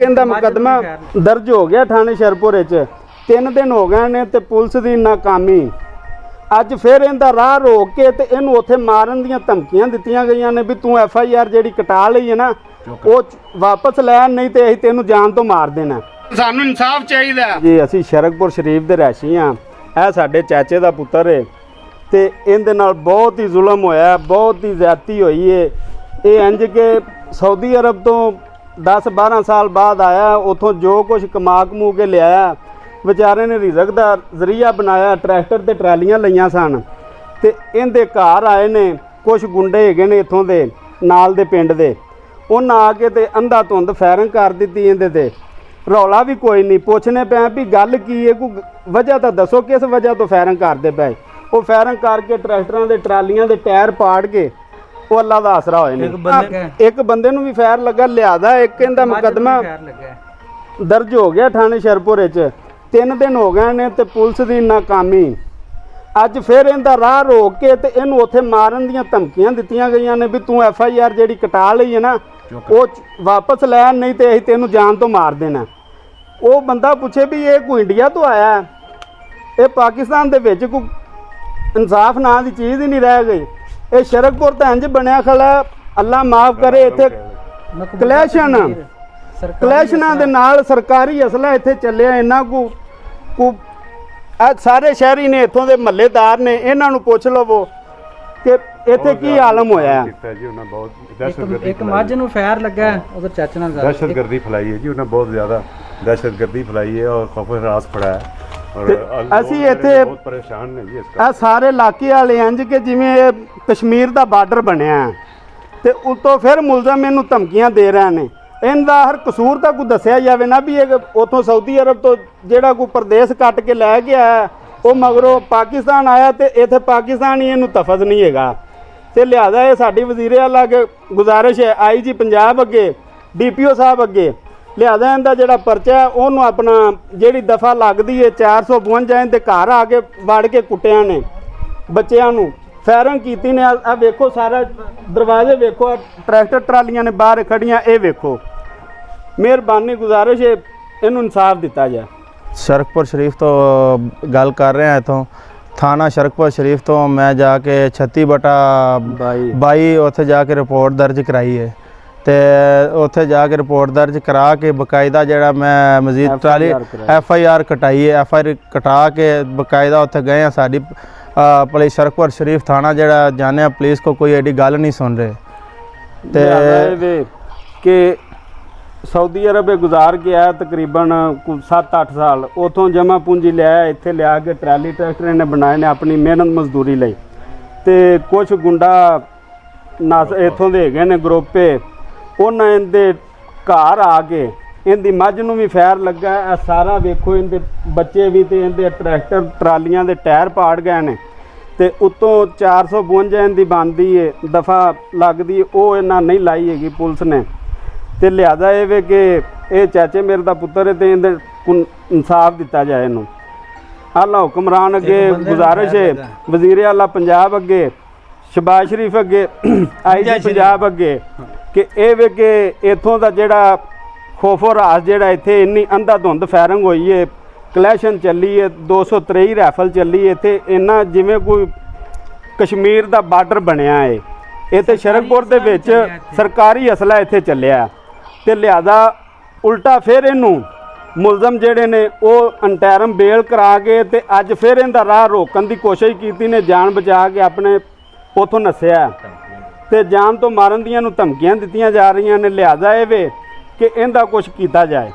इनका मुकदमा दर्ज हो गया थाने शरपुर 3 दिन हो गए ने ते पुलिस की नाकामी। अज फिर इनका राह रोक के ते इनू उत्थे मारन दियां धमकियां दित्तियां गईयां ने भी तू FIR जिहड़ी कटा लई है ना वो वापस लै, नहीं तो असीं तैनूं जान तो मार देना। सानूं इंसाफ चाहिदा जी। असीं शरकपुर शरीफ दे रहायशी हाँ। यह साडे चाचे दा पुत्तर है ते इहदे नाल बहुत ही जुल्म होया, बहुत ही ज़्यादती होई है। ये इंज के सऊदी अरब तो 10-12 साल बाद आया, उतों जो कुछ कमा कमू के लिया बेचारे ने रिजक का जरिया बनाया, ट्रैक्टर ते ट्रालियां लईयां सन ते इहदे घर आए ने कुछ गुंडे हैगे ने इत्थों दे नाल दे पिंड दे, उन्हें आके ते अंधा धुंध फायरिंग कर दी इहदे ते। रौला भी कोई नहीं, पुछने पे भी गल की है, कोई वजह तो दसो किस वजह तो फायरिंग करते पे। वो फायरिंग करके ट्रैक्टरां दे ट्रालियां दे टायर पाड़ के वो अल्लाह का आसरा होए ने। एक बंदे नूं भी फायर लगा लियादा, एक इहदा मुकदमा दर्ज हो गया थाने शरपुर 3 दिन हो गए ने ते पुलिस की नाकामी। अज फिर इनका राह रोक के ते इनू उत्थे मारन दियां धमकियां दित्तियां गईयां ने भी तू FIR जिहड़ी कटा लई है ना वो वापस लै, नहीं तो असीं तैनूं जान तो मार देना। वो बंदा पूछे भी ये कोई इंडिया तो आया है, ये पाकिस्तान दे विच कोई इंसाफ नां दी चीज़ ही नहीं रह गई। ये शरकपुर तो इंज बनया खड़ा, अल्लाह माफ़ करे, इत्थे कलैशनां दे नाल सरकारी असला इत्थे चलिया। इन्ना को सारे शहरी ने इत्थों दे महल्लेदार ने, इन्हां नूं पुछ लवो कि इत्थे की आलम होया है। एक मੱਝ ਨੂੰ ਫੈਰ ਲੱਗਾ ਉਧਰ ਚਾਚੇ ਨਾਲ दहशतगर्दी फैलाई है जी, उन्हें बहुत ज़्यादा दहशतगर्दी फैलाई है और खौफ हरास पड़ा है और असी इत्थे बहुत परेशान ने जी इसका। सारे इलाके वाले इंज के जिवें कश्मीर का बार्डर बनया ते उतों फिर मुलजम इनू धमकियां दे रहे हैं। इनका हर कसूर तो कोई दसिया जाए ना भी उतों सऊदी अरब तो जोड़ा कोई प्रदेश कट के लै गया है वो मगरों पाकिस्तान आया तो इत्थे पाकिस्तान ही इनू तफज नहीं है। तो लिहाजा ये साडी वजीरे आला अगे गुजारिश है, IG पंजाब अगे, DPO साहब अगे, लिहाजा इनका जोड़ा परचा है उन्होंने अपना जी दफा लगती है 452 इनके घर आके वड़ के कुटिया ने बच्चों फायरिंग की ने। आ वेखो सारा दरवाजे वेखो, ट्रैक्टर ट्रालियां ने बाहर खड़ियां, ये वेखो। मेहरबानी गुजारिश है इनू इंसाफ दिता जाए। शरकपुर शरीफ तो गल कर रहे हैं, इतों थाना शरकपुर शरीफ तो मैं जाके 36/22 उत्थे जाके रिपोर्ट दर्ज कराई है ते उत्थे जाके रिपोर्ट दर्ज करा के बकायदा जड़ा मैं मजीद ट्राली FIR कटाई है। FIR कटा के बकायदा उत्थे गए हैं। साड़ी पुलिस शरकपुर शरीफ थाना जड़ा जाने पुलिस को कोई एडी गल नहीं सुन रहे ते कि सऊदी अरब गुजार के आया तकरीबन 7-8 साल, उतों जमा पूंजी लिया इत्थे लिया के ट्राली ट्रैक्टर इन्हें बनाए ने अपनी मेहनत मजदूरी लई ते कुछ गुंडा नस इत्थों दे हैगे ने ग्रुपे, उन्हें इनके घर आके इनकी मझ नूं भी फैर लगा। सारा वेखो इनके बच्चे भी तो इनके ट्रैक्टर ट्रालियां दे टायर पाड़ गए ने ते उत्तों 452 इनकी बनती है दफा लगती है, वो इन्ना नहीं लाई हैगी पुलिस ने। तो लिहाजा ये वे कि ये चाचे मेरे दा पुत्तर है तो इन्हें इंसाफ दिता जाए। इनू आला हुक्मरान अगे गुजारिश है, वजीरे आला पंजाब अगे, शहबाज शरीफ अगे, IG पंजाब अगे कि ये वे कि इत्थों का जोड़ा खौफो रास जोड़ा इत्थे इन्नी अंधा धुंध फायरिंग हुई है, कलैशन चली है, 223 राइफल चली है इत्थे, इन्ना जिमें कोई कश्मीर का बार्डर बनया है। इत्थे शरकपुर दे विच सरकारी असला इत्थे चलिया ते लिहाजा उल्टा फिर इनू मुलजम जेडे ने वो अंटैरम बेल करा के ते अज फिर इनका राह रोकन की कोशिश की ने, जान बचा के अपने उतों नस्या ते जान तो मारन दियां नूं धमकियां दित्तियां जा रही ने। लिहाजा ये वे कि इनका कुछ किया जाए।